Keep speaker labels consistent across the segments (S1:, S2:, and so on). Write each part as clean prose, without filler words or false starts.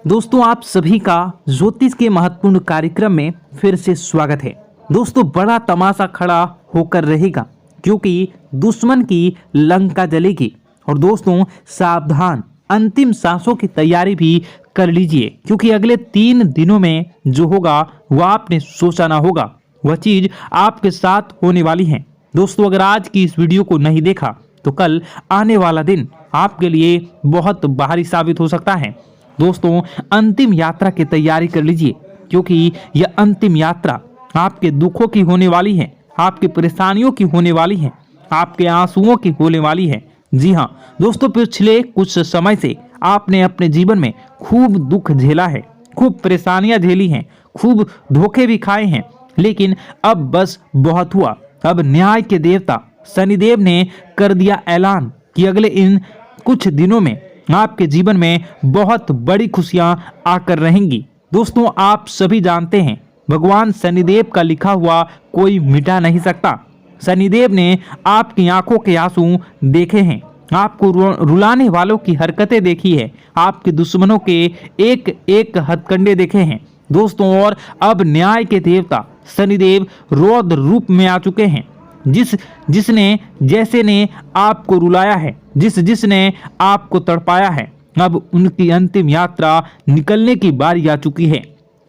S1: दोस्तों आप सभी का ज्योतिष के महत्वपूर्ण कार्यक्रम में फिर से स्वागत है। दोस्तों बड़ा तमाशा खड़ा होकर रहेगा क्योंकि दुश्मन की लंका जलेगी। और दोस्तों सावधान, अंतिम सांसों की तैयारी भी कर लीजिए क्योंकि अगले 3 दिनों में जो होगा वह आपने सोचा ना होगा, वह चीज आपके साथ होने वाली है। दोस्तों अगर आज की इस वीडियो को नहीं देखा तो कल आने वाला दिन आपके लिए बहुत भारी साबित हो सकता है। दोस्तों अंतिम यात्रा की तैयारी कर लीजिए क्योंकि यह अंतिम यात्रा आपके दुखों की होने वाली है, आपकी परेशानियों की होने वाली है, आपके आंसुओं की होने वाली है। जी हाँ दोस्तों, पिछले कुछ समय से आपने अपने जीवन में खूब दुख झेला है, खूब परेशानियां झेली हैं, खूब धोखे भी खाए हैं, लेकिन अब बस बहुत हुआ। अब न्याय के देवता शनिदेव ने कर दिया ऐलान कि अगले इन कुछ दिनों में आपके जीवन में बहुत बड़ी खुशियां आकर रहेंगी। दोस्तों आप सभी जानते हैं भगवान शनिदेव का लिखा हुआ कोई मिटा नहीं सकता। शनिदेव ने आपकी आंखों के आंसू देखे हैं, आपको रुलाने वालों की हरकतें देखी है, आपके दुश्मनों के एक एक हथकंडे देखे हैं। दोस्तों और अब न्याय के देवता शनिदेव रौद्र रूप में आ चुके हैं। जिसने जैसे ने आपको रुलाया है, जिसने आपको तड़पाया है, अब उनकी अंतिम यात्रा निकलने की बारी आ चुकी है।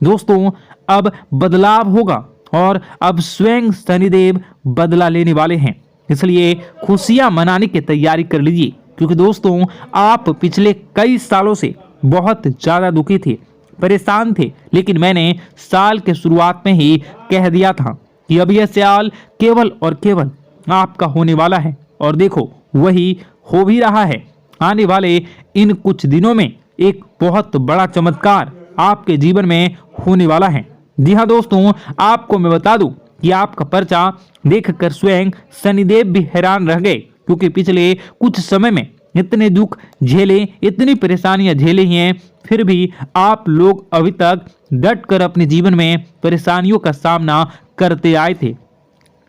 S1: दोस्तों अब बदलाव होगा और अब स्वयं शनिदेव बदला लेने वाले हैं, इसलिए खुशियां मनाने की तैयारी कर लीजिए क्योंकि दोस्तों आप पिछले कई सालों से बहुत ज्यादा दुखी थे, परेशान थे, लेकिन मैंने साल के शुरुआत में ही कह दिया था कि अब यह साल केवल और केवल आपका होने वाला है और देखो वही हो भी रहा है। आने वाले इन कुछ दिनों में एक बहुत बड़ा चमत्कार आपके जीवन में होने वाला है। जी हाँ दोस्तों, आपको मैं बता दूं कि आपका पर्चा देखकर स्वयं शनिदेव भी हैरान रह गए क्योंकि पिछले कुछ समय में इतने दुख झेले, इतनी परेशानियां झेली हैं, फिर भी आप लोग अभी तक डट कर अपने जीवन में परेशानियों का सामना करते आए थे।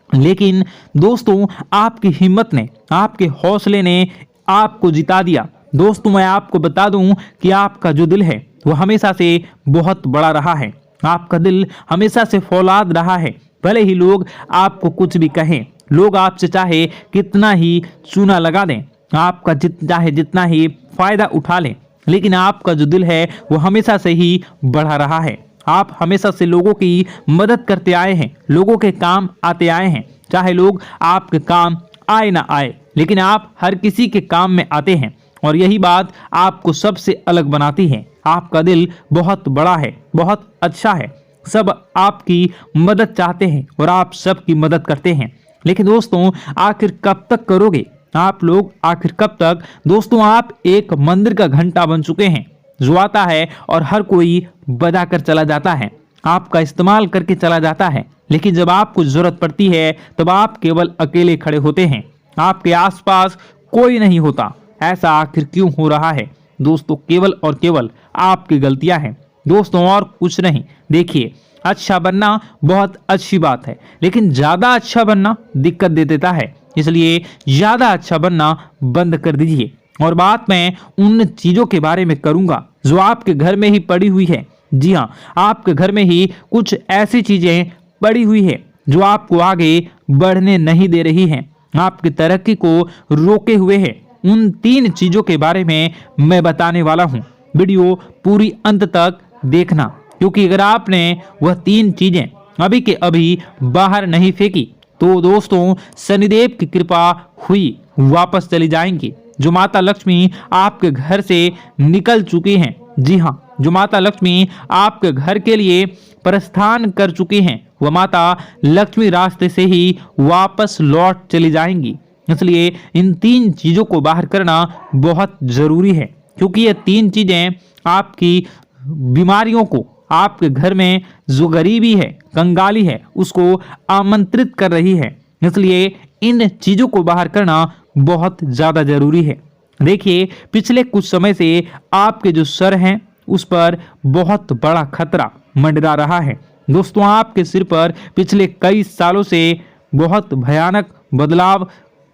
S1: लेकिन दोस्तों आपकी हिम्मत ने, आपके हौसले ने आपको जिता दिया। दोस्तों मैं आपको बता दूं कि आपका जो दिल है वो हमेशा से बहुत बड़ा रहा है, आपका दिल हमेशा से फौलाद रहा है। भले ही लोग आपको कुछ भी कहें, लोग आपसे चाहे कितना ही चूना लगा दें, आपका चाहे जितना ही फायदा उठा लें, लेकिन आपका जो दिल है वो हमेशा से ही बढ़ा रहा है। आप हमेशा से लोगों की मदद करते आए हैं, लोगों के काम आते आए हैं, चाहे लोग आपके काम आए ना आए, लेकिन आप हर किसी के काम में आते हैं और यही बात आपको सबसे अलग बनाती है। आपका दिल बहुत बड़ा है, बहुत अच्छा है, सब आपकी मदद चाहते हैं और आप सबकी मदद करते हैं। लेकिन दोस्तों आखिर कब तक करोगे आप लोग, आखिर कब तक? दोस्तों आप एक मंदिर का घंटा बन चुके हैं जो आता है और हर कोई बजा कर चला जाता है, आपका इस्तेमाल करके चला जाता है, लेकिन जब आपको जरूरत पड़ती है तब आप केवल अकेले खड़े होते हैं, आपके आसपास कोई नहीं होता। ऐसा आखिर क्यों हो रहा है? दोस्तों केवल और केवल आपकी गलतियां हैं दोस्तों, और कुछ नहीं। देखिए अच्छा बनना बहुत अच्छी बात है, लेकिन ज्यादा अच्छा बनना दिक्कत दे देता है, इसलिए ज्यादा अच्छा बनना बंद कर दीजिए। और बात मैं उन चीजों के बारे में करूंगा जो आपके घर में ही पड़ी हुई है। जी हाँ, आपके घर में ही कुछ ऐसी चीजें पड़ी हुई है जो आपको आगे बढ़ने नहीं दे रही हैं, आपकी तरक्की को रोके हुए है। उन 3 चीजों के बारे में मैं बताने वाला हूँ, वीडियो पूरी अंत तक देखना क्योंकि अगर आपने वह 3 चीजें अभी के अभी बाहर नहीं फेंकी तो दोस्तों शनिदेव की कृपा हुई वापस चली जाएंगी। जो माता लक्ष्मी आपके घर से निकल चुकी हैं, जी हाँ, जो माता लक्ष्मी आपके घर के लिए प्रस्थान कर चुकी हैं, वह माता लक्ष्मी रास्ते से ही वापस लौट चली जाएंगी। इसलिए इन 3 चीजों को बाहर करना बहुत जरूरी है क्योंकि ये 3 चीजें आपकी बीमारियों को, आपके घर में जो गरीबी है, कंगाली है, उसको आमंत्रित कर रही है। इसलिए इन चीजों को बाहर करना बहुत ज्यादा जरूरी है। देखिए पिछले कुछ समय से आपके जो सर हैं उस पर बहुत बड़ा खतरा मंडरा रहा है। दोस्तों आपके सिर पर पिछले कई सालों से बहुत भयानक बदलाव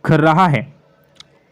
S1: कर रहा है।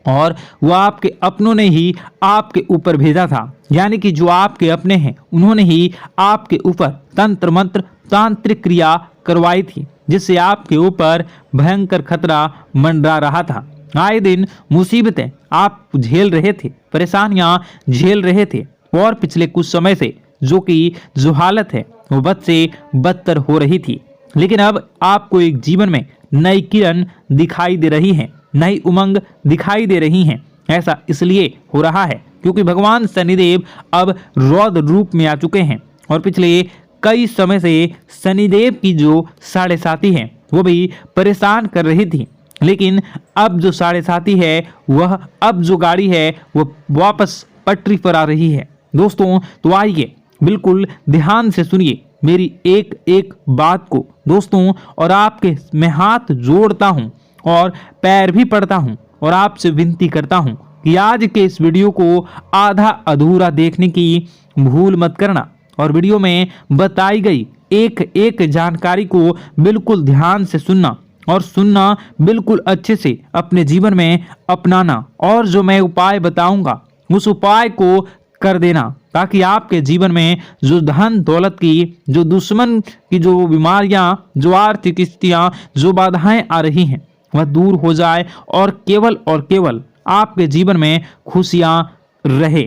S1: और वो आपके अपनों ने ही आपके ऊपर भेजा था, यानी कि जो आपके अपने हैं उन्होंने ही आपके ऊपर तंत्र मंत्र तांत्रिक क्रिया करवाई थी, जिससे आपके ऊपर भयंकर खतरा मंडरा रहा था। आए दिन मुसीबतें आप झेल रहे थे, परेशानियां झेल रहे थे, और पिछले कुछ समय से जो हालत है वो बद से बदतर हो रही थी। लेकिन अब आपको एक जीवन में नई किरण दिखाई दे रही है, नई उमंग दिखाई दे रही हैं। ऐसा इसलिए हो रहा है क्योंकि भगवान शनिदेव अब रौद्र रूप में आ चुके हैं, और पिछले कई समय से शनिदेव की जो साढ़े साथी है वो भी परेशान कर रही थी। लेकिन अब जो साढ़े साथी है वह, अब जो गाड़ी है वो वापस पटरी पर आ रही है। दोस्तों तो आइए बिल्कुल ध्यान से सुनिए मेरी एक एक बात को दोस्तों, और आपके मैं हाथ जोड़ता हूं और पैर भी पड़ता हूं और आपसे विनती करता हूं कि आज के इस वीडियो को आधा अधूरा देखने की भूल मत करना, और वीडियो में बताई गई एक एक जानकारी को बिल्कुल ध्यान से सुनना, और सुनना बिल्कुल अच्छे से अपने जीवन में अपनाना, और जो मैं उपाय बताऊंगा उस उपाय को कर देना, ताकि आपके जीवन में जो धन दौलत की, जो दुश्मन की जो बीमारियां, जो आर्थिक स्थितियां, जो बाधाएं आ रही हैं वह दूर हो जाए, और केवल आपके जीवन में खुशियां रहे।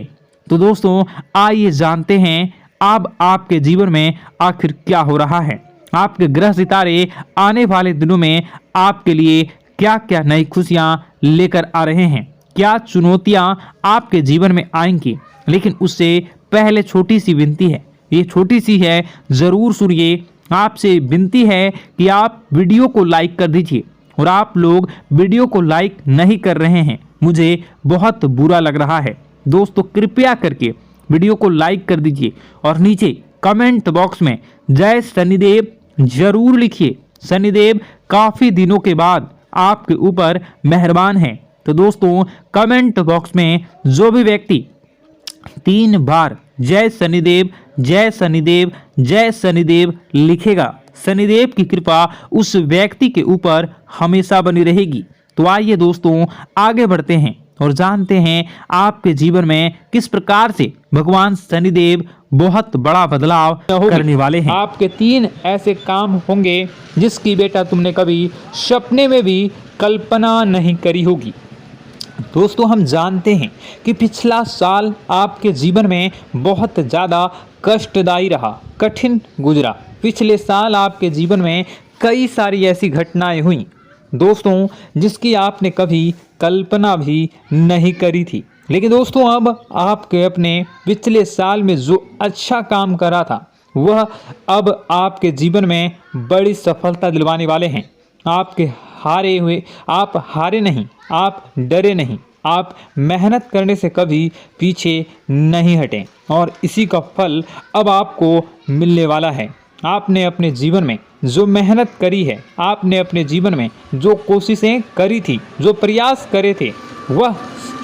S1: तो दोस्तों आइए जानते हैं अब आपके जीवन में आखिर क्या हो रहा है। आपके ग्रह सितारे आने वाले दिनों में आपके लिए क्या क्या नई खुशियां लेकर आ रहे हैं, क्या चुनौतियां आपके जीवन में आएंगी। लेकिन उससे पहले छोटी सी विनती है, ये छोटी सी है, जरूर सुनिए। आपसे विनती है कि आप वीडियो को लाइक कर दीजिए, और आप लोग वीडियो को लाइक नहीं कर रहे हैं, मुझे बहुत बुरा लग रहा है। दोस्तों कृपया करके वीडियो को लाइक कर दीजिए, और नीचे कमेंट बॉक्स में जय शनिदेव जरूर लिखिए। शनिदेव काफी दिनों के बाद आपके ऊपर मेहरबान हैं। तो दोस्तों कमेंट बॉक्स में जो भी व्यक्ति 3 बार जय शनिदेव जय शनिदेव जय शनिदेव लिखेगा, शनिदेव की कृपा उस व्यक्ति के ऊपर हमेशा बनी रहेगी। तो आइए दोस्तों आगे बढ़ते हैं और जानते हैं आपके जीवन में किस प्रकार से भगवान शनिदेव बहुत बड़ा बदलाव करने वाले हैं। आपके 3 ऐसे काम होंगे जिसकी बेटा तुमने कभी सपने में भी कल्पना नहीं करी होगी। दोस्तों हम जानते हैं कि पिछला साल आपके जीवन में बहुत ज़्यादा कष्टदायी रहा, कठिन गुजरा। पिछले साल आपके जीवन में कई सारी ऐसी घटनाएं हुई दोस्तों जिसकी आपने कभी कल्पना भी नहीं करी थी। लेकिन दोस्तों अब आपके अपने पिछले साल में जो अच्छा काम करा था वह अब आपके जीवन में बड़ी सफलता दिलवाने वाले हैं। आप हारे नहीं, आप डरे नहीं, आप मेहनत करने से कभी पीछे नहीं हटें, और इसी का फल अब आपको मिलने वाला है। आपने अपने जीवन में जो मेहनत करी है, आपने अपने जीवन में जो कोशिशें करी थी, जो प्रयास करे थे, वह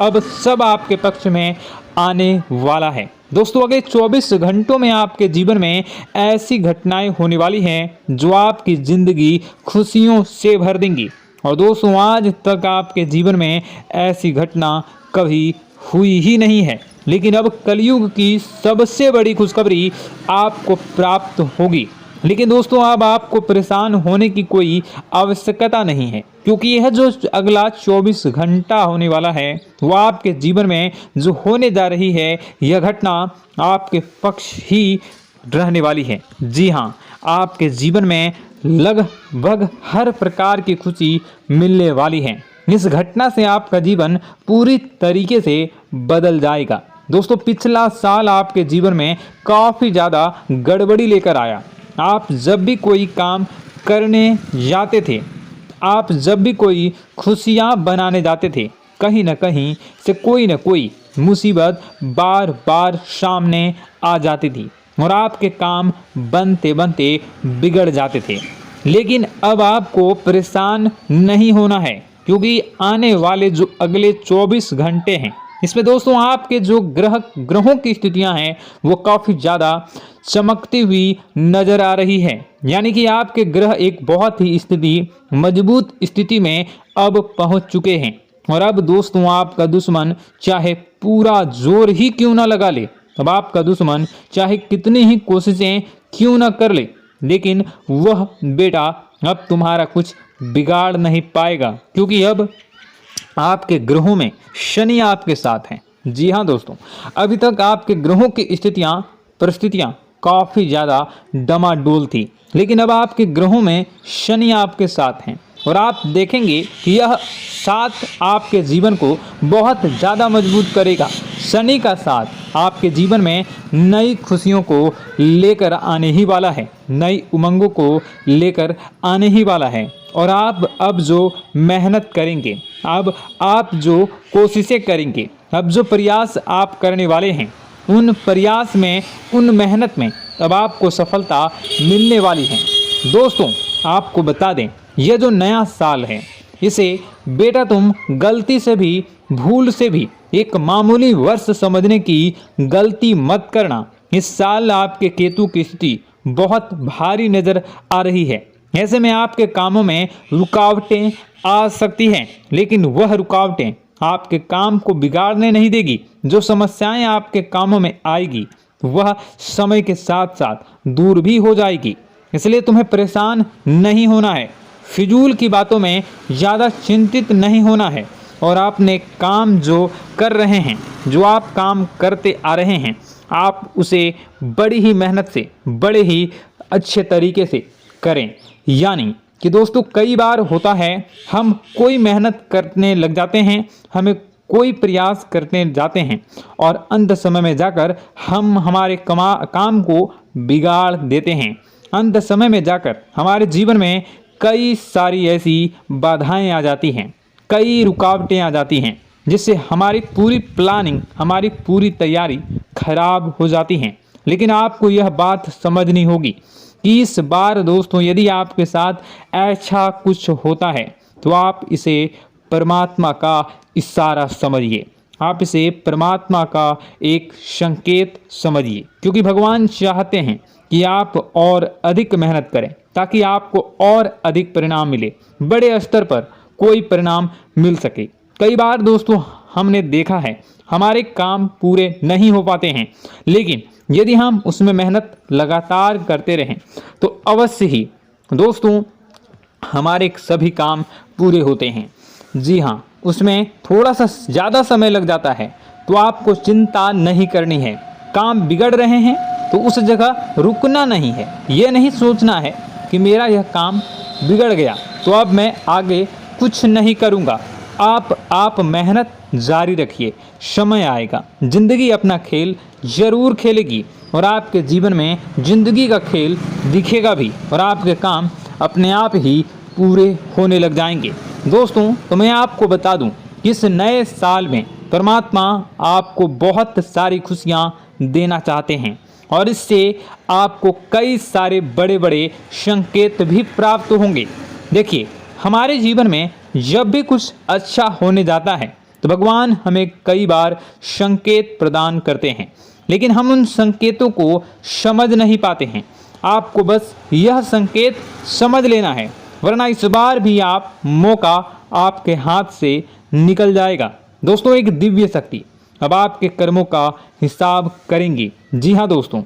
S1: अब सब आपके पक्ष में आने वाला है। दोस्तों अगले 24 घंटों में आपके जीवन में ऐसी घटनाएं होने वाली हैं जो आपकी ज़िंदगी खुशियों से भर देंगी। और दोस्तों आज तक आपके जीवन में ऐसी घटना कभी हुई ही नहीं है, लेकिन अब कलयुग की सबसे बड़ी खुशखबरी आपको प्राप्त होगी। लेकिन दोस्तों अब आपको परेशान होने की कोई आवश्यकता नहीं है, क्योंकि यह जो अगला 24 घंटा होने वाला है वो आपके जीवन में जो होने जा रही है यह घटना आपके पक्ष ही रहने वाली है। जी हाँ, आपके जीवन में लगभग हर प्रकार की खुशी मिलने वाली है। इस घटना से आपका जीवन पूरी तरीके से बदल जाएगा। दोस्तों पिछला साल आपके जीवन में काफ़ी ज़्यादा गड़बड़ी लेकर आया। आप जब भी कोई काम करने जाते थे, आप जब भी कोई खुशियाँ बनाने जाते थे, कहीं ना कहीं से कोई ना कोई मुसीबत बार बार सामने आ जाती थी और आपके काम बनते बनते बिगड़ जाते थे। लेकिन अब आपको परेशान नहीं होना है, क्योंकि आने वाले जो अगले 24 घंटे हैं इसमें दोस्तों आपके जो ग्रहों की स्थितियां हैं वो काफ़ी ज़्यादा चमकती हुई नज़र आ रही है। यानी कि आपके ग्रह एक बहुत ही मजबूत स्थिति में अब पहुंच चुके हैं और अब दोस्तों आपका दुश्मन चाहे पूरा जोर ही क्यों ना लगा ले, अब आपका दुश्मन चाहे कितनी ही कोशिशें क्यों ना कर ले, लेकिन वह बेटा अब तुम्हारा कुछ बिगाड़ नहीं पाएगा, क्योंकि अब आपके ग्रहों में शनि आपके साथ हैं। जी हाँ दोस्तों, अभी तक आपके ग्रहों की परिस्थितियां काफ़ी ज़्यादा डमाडोल थी, लेकिन अब आपके ग्रहों में शनि आपके साथ हैं और आप देखेंगे कि यह साथ आपके जीवन को बहुत ज़्यादा मजबूत करेगा। शनि का साथ आपके जीवन में नई खुशियों को लेकर आने ही वाला है, नई उमंगों को लेकर आने ही वाला है। और आप अब जो मेहनत करेंगे, अब आप जो कोशिशें करेंगे, अब जो प्रयास आप करने वाले हैं, उन प्रयास में, उन मेहनत में अब आपको सफलता मिलने वाली है। दोस्तों आपको बता दें, यह जो नया साल है, इसे बेटा तुम गलती से भी, भूल से भी एक मामूली वर्ष समझने की गलती मत करना। इस साल आपके केतु की स्थिति बहुत भारी नजर आ रही है। ऐसे में आपके कामों में रुकावटें आ सकती हैं, लेकिन वह रुकावटें आपके काम को बिगाड़ने नहीं देगी। जो समस्याएं आपके कामों में आएगी वह समय के साथ साथ दूर भी हो जाएगी, इसलिए तुम्हें परेशान नहीं होना है, फिजूल की बातों में ज़्यादा चिंतित नहीं होना है। और आपने काम जो कर रहे हैं, जो आप काम करते आ रहे हैं, आप उसे बड़ी ही मेहनत से, बड़े ही अच्छे तरीके से करें। यानी कि दोस्तों कई बार होता है, हम कोई मेहनत करने लग जाते हैं, हमें कोई प्रयास करने जाते हैं और अंत समय में जाकर हम हमारे काम को बिगाड़ देते हैं। अंत समय में जाकर हमारे जीवन में कई सारी ऐसी बाधाएं आ जाती हैं, कई रुकावटें आ जाती हैं, जिससे हमारी पूरी प्लानिंग, हमारी पूरी तैयारी खराब हो जाती हैं। लेकिन आपको यह बात समझनी होगी कि इस बार दोस्तों यदि आपके साथ ऐसा कुछ होता है तो आप इसे परमात्मा का इशारा समझिए, आप इसे परमात्मा का एक संकेत समझिए, क्योंकि भगवान चाहते हैं कि आप और अधिक मेहनत करें ताकि आपको और अधिक परिणाम मिले, बड़े स्तर पर कोई परिणाम मिल सके। कई बार दोस्तों हमने देखा है हमारे काम पूरे नहीं हो पाते हैं, लेकिन यदि हम उसमें मेहनत लगातार करते रहें तो अवश्य ही दोस्तों हमारे सभी काम पूरे होते हैं। जी हाँ, उसमें थोड़ा सा ज़्यादा समय लग जाता है तो आपको चिंता नहीं करनी है। काम बिगड़ रहे हैं तो उस जगह रुकना नहीं है, ये नहीं सोचना है कि मेरा यह काम बिगड़ गया तो अब मैं आगे कुछ नहीं करूँगा। आप मेहनत जारी रखिए, समय आएगा, ज़िंदगी अपना खेल ज़रूर खेलेगी और आपके जीवन में ज़िंदगी का खेल दिखेगा भी और आपके काम अपने आप ही पूरे होने लग जाएंगे। दोस्तों तो मैं आपको बता दूं कि इस नए साल में परमात्मा आपको बहुत सारी खुशियां देना चाहते हैं और इससे आपको कई सारे बड़े बड़े संकेत भी प्राप्त होंगे। देखिए, हमारे जीवन में जब भी कुछ अच्छा होने जाता है तो भगवान हमें कई बार संकेत प्रदान करते हैं, लेकिन हम उन संकेतों को समझ नहीं पाते हैं। आपको बस यह संकेत समझ लेना है, वरना इस बार भी आप मौका आपके हाथ से निकल जाएगा। दोस्तों एक दिव्य शक्ति अब आपके कर्मों का हिसाब करेंगी। जी हाँ दोस्तों,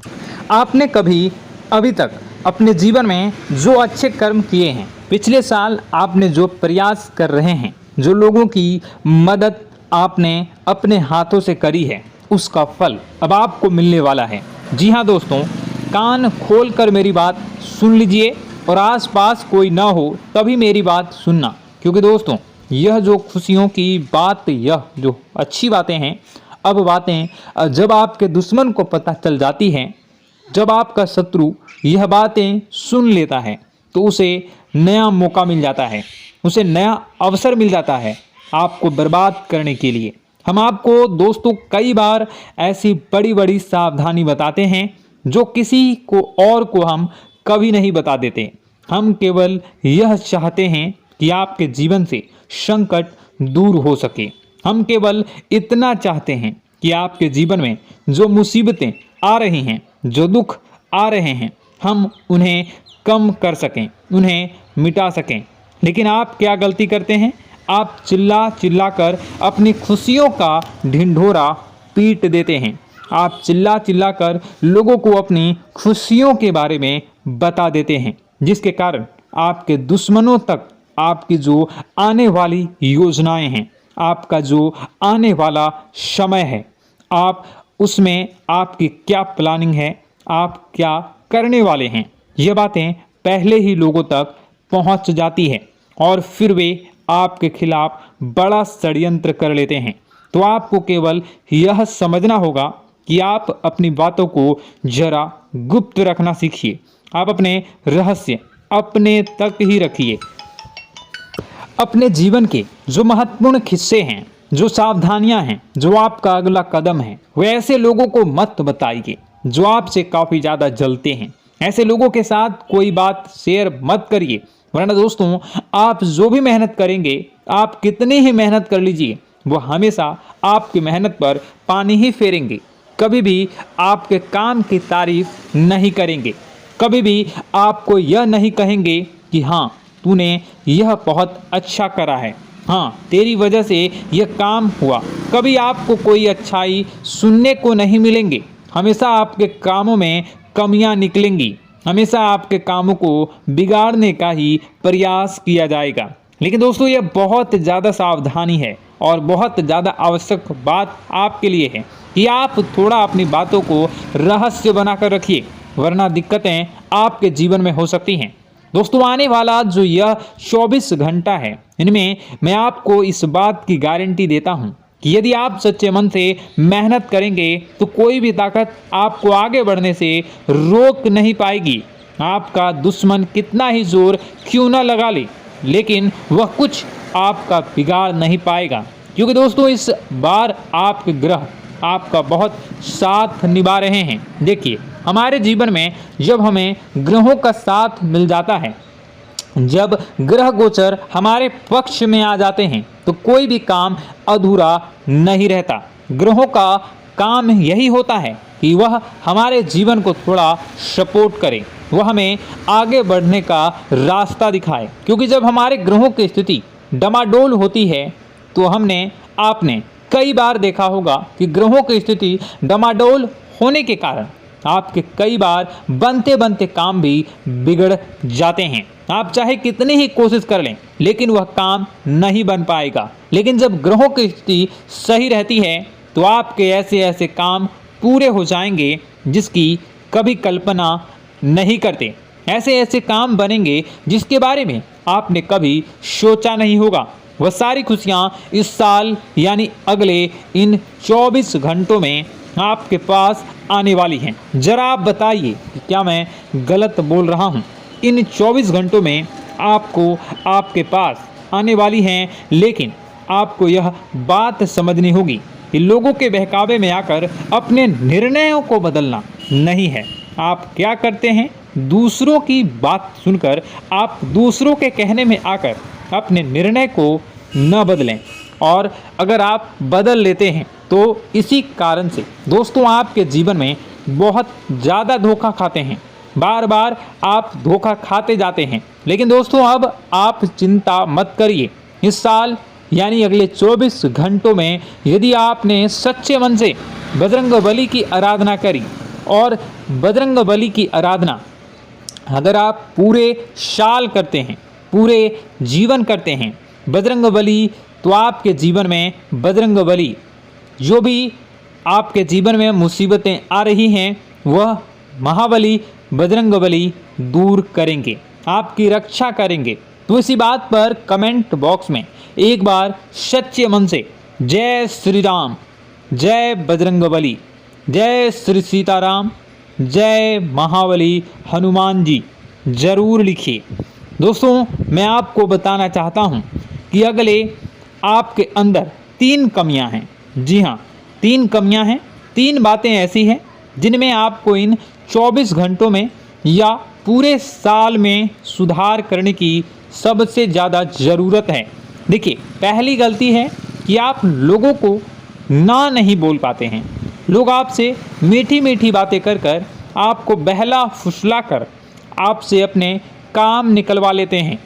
S1: आपने कभी अभी तक अपने जीवन में जो अच्छे कर्म किए हैं, पिछले साल आपने जो प्रयास कर रहे हैं, जो लोगों की मदद आपने अपने हाथों से करी है, उसका फल अब आपको मिलने वाला है। जी हाँ दोस्तों, कान खोलकर मेरी बात सुन लीजिए और आसपास कोई ना हो तभी मेरी बात सुनना, क्योंकि दोस्तों यह जो खुशियों की बात, यह जो अच्छी बातें हैं, अब बातें जब आपके दुश्मन को पता चल जाती हैं, जब आपका शत्रु यह बातें सुन लेता है तो उसे नया मौका मिल जाता है, उसे नया अवसर मिल जाता है आपको बर्बाद करने के लिए। हम आपको दोस्तों कई बार ऐसी बड़ी बड़ी सावधानी बताते हैं जो किसी को और को हम कभी नहीं बता देते। हम केवल यह चाहते हैं कि आपके जीवन से संकट दूर हो सके। हम केवल इतना चाहते हैं कि आपके जीवन में जो मुसीबतें आ रही हैं, जो दुख आ रहे हैं, हम उन्हें कम कर सकें, उन्हें मिटा सकें। लेकिन आप क्या गलती करते हैं? आप चिल्ला चिल्ला कर अपनी खुशियों का ढिंढोरा पीट देते हैं। आप चिल्ला चिल्ला कर लोगों को अपनी खुशियों के बारे में बता देते हैं, जिसके कारण आपके दुश्मनों तक आपकी जो आने वाली योजनाएं हैं, आपका जो आने वाला समय है, आप उसमें आपकी क्या प्लानिंग है, आप क्या करने वाले हैं, ये बातें पहले ही लोगों तक पहुंच जाती है और फिर वे आपके खिलाफ बड़ा षड्यंत्र कर लेते हैं। तो आपको केवल यह समझना होगा कि आप अपनी बातों को जरा गुप्त रखना सीखिए। आप अपने रहस्य अपने तक ही रखिए। अपने जीवन के जो महत्वपूर्ण किस्से हैं, जो सावधानियां हैं, जो आपका अगला कदम है, वो ऐसे लोगों को मत बताइए जो आपसे काफ़ी ज़्यादा जलते हैं। ऐसे लोगों के साथ कोई बात शेयर मत करिए, वरना दोस्तों आप जो भी मेहनत करेंगे, आप कितनी ही मेहनत कर लीजिए, वो हमेशा आपकी मेहनत पर पानी ही फेरेंगे। कभी भी आपके काम की तारीफ नहीं करेंगे, कभी भी आपको यह नहीं कहेंगे कि हाँ तूने यह बहुत अच्छा करा है, हाँ तेरी वजह से यह काम हुआ। कभी आपको कोई अच्छाई सुनने को नहीं मिलेंगे। हमेशा आपके कामों में कमियां निकलेंगी, हमेशा आपके कामों को बिगाड़ने का ही प्रयास किया जाएगा। लेकिन दोस्तों यह बहुत ज़्यादा सावधानी है और बहुत ज़्यादा आवश्यक बात आपके लिए है कि आप थोड़ा अपनी बातों को रहस्य बनाकर रखिए, वरना दिक्कतें आपके जीवन में हो सकती हैं। दोस्तों आने वाला जो यह 24 घंटा है, इनमें मैं आपको इस बात की गारंटी देता हूँ कि यदि आप सच्चे मन से मेहनत करेंगे तो कोई भी ताकत आपको आगे बढ़ने से रोक नहीं पाएगी। आपका दुश्मन कितना ही जोर क्यों न लगा ले, लेकिन वह कुछ आपका बिगाड़ नहीं पाएगा, क्योंकि दोस्तों इस बार आपके ग्रह आपका बहुत साथ निभा रहे हैं। देखिए हमारे जीवन में जब हमें ग्रहों का साथ मिल जाता है, जब ग्रह गोचर हमारे पक्ष में आ जाते हैं, तो कोई भी काम अधूरा नहीं रहता। ग्रहों का काम यही होता है कि वह हमारे जीवन को थोड़ा सपोर्ट करे, वह हमें आगे बढ़ने का रास्ता दिखाए। क्योंकि जब हमारे ग्रहों की स्थिति डमाडोल होती है तो आपने कई बार देखा होगा कि ग्रहों की स्थिति डमाडोल होने के कारण आपके कई बार बनते बनते काम भी बिगड़ जाते हैं। आप चाहे कितनी ही कोशिश कर लें, लेकिन वह काम नहीं बन पाएगा। लेकिन जब ग्रहों की स्थिति सही रहती है तो आपके ऐसे ऐसे काम पूरे हो जाएंगे जिसकी कभी कल्पना नहीं करते। ऐसे ऐसे काम बनेंगे जिसके बारे में आपने कभी सोचा नहीं होगा। वह सारी खुशियाँ इस साल यानी अगले इन 24 घंटों में आपके पास आने वाली हैं। जरा आप बताइए कि क्या मैं गलत बोल रहा हूँ? इन 24 घंटों में आपको आपके पास आने वाली हैं, लेकिन आपको यह बात समझनी होगी कि लोगों के बहकावे में आकर अपने निर्णयों को बदलना नहीं है। आप क्या करते हैं? दूसरों की बात सुनकर आप दूसरों के कहने में आकर अपने निर्णय को न बदलें, और अगर आप बदल लेते हैं तो इसी कारण से दोस्तों आपके जीवन में बहुत ज़्यादा धोखा खाते हैं। बार बार आप धोखा खाते जाते हैं। लेकिन दोस्तों अब आप चिंता मत करिए। इस साल यानी अगले 24 घंटों में यदि आपने सच्चे मन से बजरंगबली की आराधना करी, और बजरंगबली की आराधना अगर आप पूरे साल करते हैं, पूरे जीवन करते हैं बजरंगबली, तो आपके जीवन में बजरंगबली जो भी आपके जीवन में मुसीबतें आ रही हैं वह महाबली बजरंगबली दूर करेंगे, आपकी रक्षा करेंगे। तो इसी बात पर कमेंट बॉक्स में एक बार सच्चे मन से जय श्री राम, जय बजरंगबली, जय श्री सीताराम, जय महाबली हनुमान जी जरूर लिखिए। दोस्तों मैं आपको बताना चाहता हूं कि अगले आपके अंदर 3 कमियां हैं। जी हाँ, 3 कमियां हैं, 3 बातें ऐसी हैं जिनमें आपको इन 24 घंटों में या पूरे साल में सुधार करने की सबसे ज़्यादा ज़रूरत है। देखिए पहली गलती है कि आप लोगों को ना नहीं बोल पाते हैं। लोग आपसे मीठी मीठी बातें कर कर आपको बहला फुसला कर आपसे अपने काम निकलवा लेते हैं।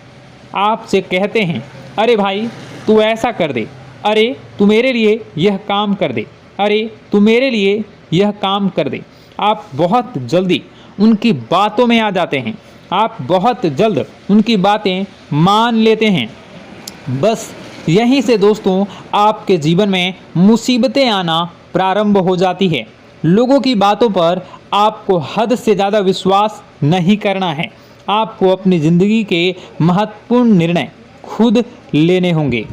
S1: आपसे कहते हैं अरे भाई तू ऐसा कर दे, अरे तू मेरे लिए यह काम कर दे, अरे तू मेरे लिए यह काम कर दे। आप बहुत जल्दी उनकी बातों में आ जाते हैं, आप बहुत जल्द उनकी बातें मान लेते हैं। बस यहीं से दोस्तों आपके जीवन में मुसीबतें आना प्रारंभ हो जाती है। लोगों की बातों पर आपको हद से ज़्यादा विश्वास नहीं करना है। आपको अपनी ज़िंदगी के महत्वपूर्ण निर्णय खुद लेने होंगे।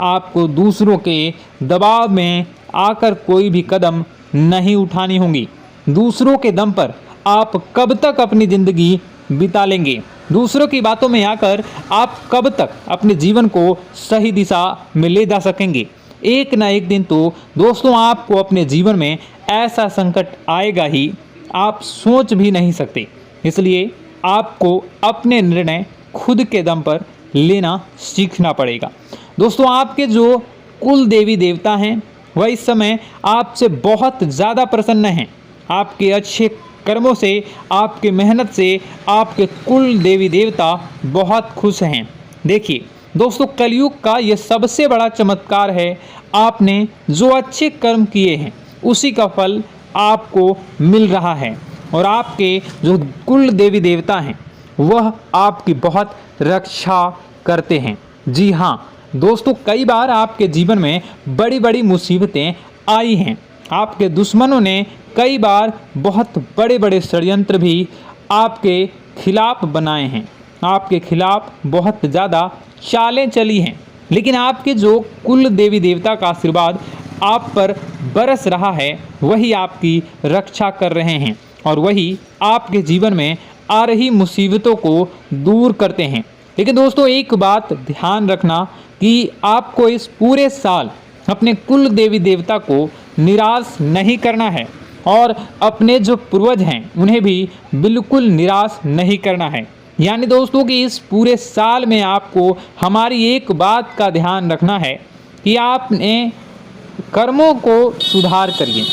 S1: आपको दूसरों के दबाव में आकर कोई भी कदम नहीं उठानी होंगी। दूसरों के दम पर आप कब तक अपनी ज़िंदगी बिता लेंगे? दूसरों की बातों में आकर आप कब तक अपने जीवन को सही दिशा में ले जा सकेंगे? एक ना एक दिन तो दोस्तों आपको अपने जीवन में ऐसा संकट आएगा ही, आप सोच भी नहीं सकते। इसलिए आपको अपने निर्णय खुद के दम पर लेना सीखना पड़ेगा। दोस्तों आपके जो कुल देवी देवता हैं वह इस समय आपसे बहुत ज़्यादा प्रसन्न हैं। आपके अच्छे कर्मों से, आपके मेहनत से आपके कुल देवी देवता बहुत खुश हैं। देखिए दोस्तों कलयुग का यह सबसे बड़ा चमत्कार है, आपने जो अच्छे कर्म किए हैं उसी का फल आपको मिल रहा है और आपके जो कुल देवी देवता हैं वह आपकी बहुत रक्षा करते हैं। जी हाँ दोस्तों, कई बार आपके जीवन में बड़ी बड़ी मुसीबतें आई हैं। आपके दुश्मनों ने कई बार बहुत बड़े बड़े षड्यंत्र भी आपके खिलाफ बनाए हैं, आपके खिलाफ बहुत ज़्यादा चालें चली हैं, लेकिन आपके जो कुल देवी देवता का आशीर्वाद आप पर बरस रहा है वही आपकी रक्षा कर रहे हैं और वही आपके जीवन में आ रही मुसीबतों को दूर करते हैं। लेकिन दोस्तों एक बात ध्यान रखना कि आपको इस पूरे साल अपने कुल देवी देवता को निराश नहीं करना है और अपने जो पूर्वज हैं उन्हें भी बिल्कुल निराश नहीं करना है। यानी दोस्तों कि इस पूरे साल में आपको हमारी एक बात का ध्यान रखना है कि आपने कर्मों को सुधार करिए,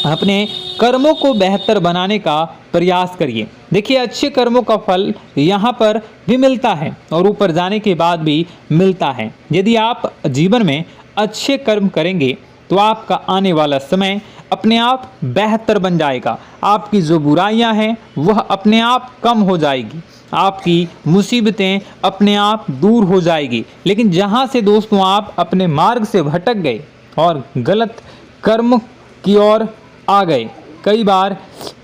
S1: अपने कर्मों को बेहतर बनाने का प्रयास करिए। देखिए अच्छे कर्मों का फल यहाँ पर भी मिलता है और ऊपर जाने के बाद भी मिलता है। यदि आप जीवन में अच्छे कर्म करेंगे तो आपका आने वाला समय अपने आप बेहतर बन जाएगा। आपकी जो बुराइयां हैं वह अपने आप कम हो जाएगी, आपकी मुसीबतें अपने आप दूर हो जाएगी। लेकिन जहां से दोस्तों आप अपने मार्ग से भटक गए और गलत कर्म की ओर आ गए, कई बार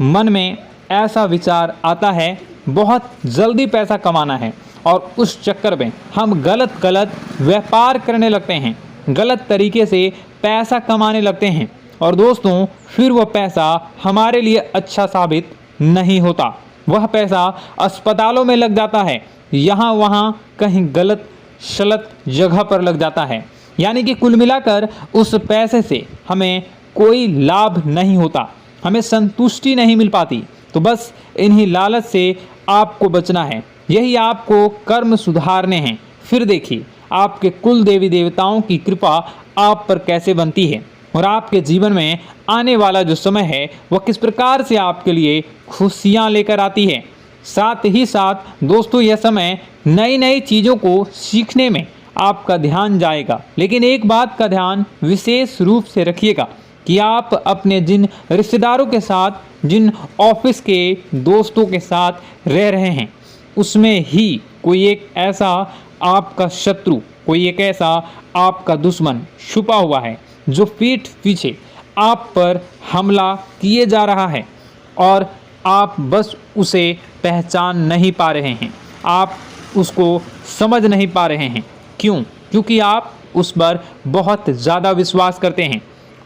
S1: मन में ऐसा विचार आता है बहुत जल्दी पैसा कमाना है और उस चक्कर में हम गलत व्यापार करने लगते हैं, गलत तरीके से पैसा कमाने लगते हैं और दोस्तों फिर वह पैसा हमारे लिए अच्छा साबित नहीं होता। वह पैसा अस्पतालों में लग जाता है, यहाँ वहाँ कहीं गलत सलत जगह पर लग जाता है। यानी कि कुल मिलाकर उस पैसे से हमें कोई लाभ नहीं होता, हमें संतुष्टि नहीं मिल पाती। तो बस इन्हीं लालच से आपको बचना है, यही आपको कर्म सुधारने हैं। फिर देखिए आपके कुल देवी देवताओं की कृपा आप पर कैसे बनती है और आपके जीवन में आने वाला जो समय है वह किस प्रकार से आपके लिए खुशियाँ लेकर आती है। साथ ही साथ दोस्तों यह समय नई नई चीज़ों को सीखने में आपका ध्यान जाएगा। लेकिन एक बात का ध्यान विशेष रूप से रखिएगा कि आप अपने जिन रिश्तेदारों के साथ, जिन ऑफिस के दोस्तों के साथ रह रहे हैं उसमें ही कोई एक ऐसा आपका शत्रु, कोई एक ऐसा आपका दुश्मन छुपा हुआ है जो पीठ पीछे आप पर हमला किए जा रहा है और आप बस उसे पहचान नहीं पा रहे हैं, आप उसको समझ नहीं पा रहे हैं। क्यों? क्योंकि आप उस पर बहुत ज़्यादा विश्वास करते हैं,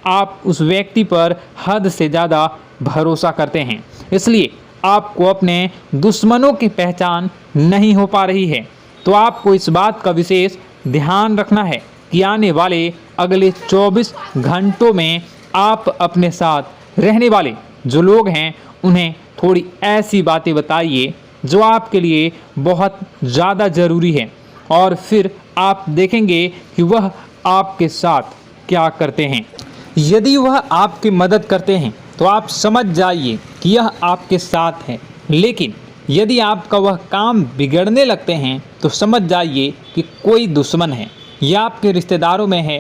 S1: आप उस व्यक्ति पर हद से ज़्यादा भरोसा करते हैं, इसलिए आपको अपने दुश्मनों की पहचान नहीं हो पा रही है। तो आपको इस बात का विशेष ध्यान रखना है कि आने वाले अगले 24 घंटों में आप अपने साथ रहने वाले जो लोग हैं उन्हें थोड़ी ऐसी बातें बताइए जो आपके लिए बहुत ज़्यादा ज़रूरी है और फिर आप देखेंगे कि वह आपके साथ क्या करते हैं। यदि वह आपकी मदद करते हैं तो आप समझ जाइए कि यह आपके साथ है, लेकिन यदि आपका वह काम बिगड़ने लगते हैं तो समझ जाइए कि कोई दुश्मन है। या आपके रिश्तेदारों में है।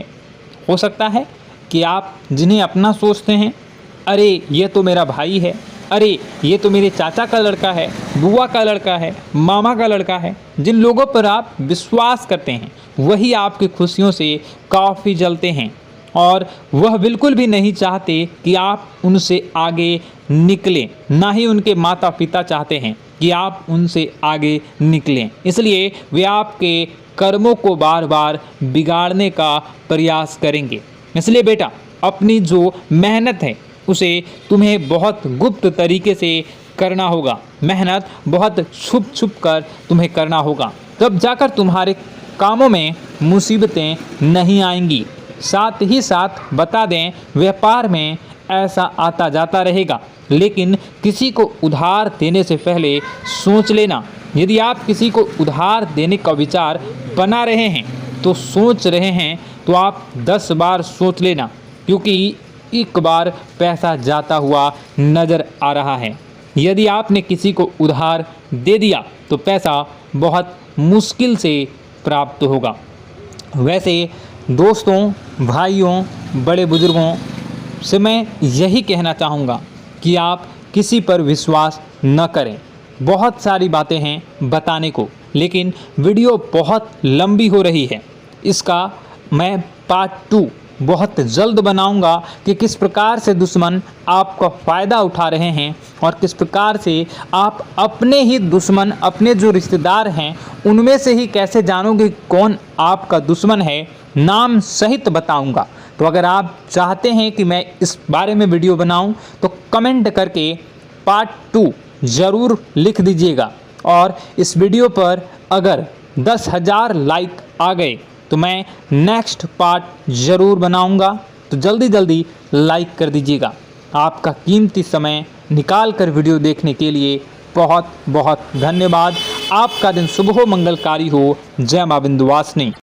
S1: हो सकता है कि आप जिन्हें अपना सोचते हैं, अरे ये तो मेरा भाई है, अरे ये तो मेरे चाचा का लड़का है, बुआ का लड़का है, मामा का लड़का है, जिन लोगों पर आप विश्वास करते हैं वही आपकी खुशियों से काफ़ी जलते हैं और वह बिल्कुल भी नहीं चाहते कि आप उनसे आगे निकलें। ना ही उनके माता पिता चाहते हैं कि आप उनसे आगे निकलें, इसलिए वे आपके कर्मों को बार बार बिगाड़ने का प्रयास करेंगे। इसलिए बेटा, अपनी जो मेहनत है उसे तुम्हें बहुत गुप्त तरीके से करना होगा। मेहनत बहुत छुप छुप कर तुम्हें करना होगा, तब जाकर तुम्हारे कामों में मुसीबतें नहीं आएंगी। साथ ही साथ बता दें, व्यापार में ऐसा आता जाता रहेगा, लेकिन किसी को उधार देने से पहले सोच लेना। यदि आप किसी को उधार देने का विचार बना रहे हैं तो सोच रहे हैं तो आप 10 बार सोच लेना, क्योंकि एक बार पैसा जाता हुआ नज़र आ रहा है। यदि आपने किसी को उधार दे दिया तो पैसा बहुत मुश्किल से प्राप्त होगा। वैसे दोस्तों, भाइयों, बड़े बुजुर्गों से मैं यही कहना चाहूँगा कि आप किसी पर विश्वास न करें। बहुत सारी बातें हैं बताने को, लेकिन वीडियो बहुत लंबी हो रही है। इसका मैं पार्ट 2 बहुत जल्द बनाऊंगा कि किस प्रकार से दुश्मन आपका फ़ायदा उठा रहे हैं और किस प्रकार से आप अपने ही दुश्मन, अपने जो रिश्तेदार हैं उनमें से ही कैसे जानोगे कौन आपका दुश्मन है, नाम सहित बताऊंगा। तो अगर आप चाहते हैं कि मैं इस बारे में वीडियो बनाऊं तो कमेंट करके पार्ट 2 ज़रूर लिख दीजिएगा। और इस वीडियो पर अगर 10,000 लाइक आ गए तो मैं नेक्स्ट पार्ट ज़रूर बनाऊंगा। तो जल्दी जल्दी लाइक कर दीजिएगा। आपका कीमती समय निकाल कर वीडियो देखने के लिए बहुत बहुत धन्यवाद। आपका दिन शुभ हो, मंगलकारी हो। जय मां विंध्यवासिनी।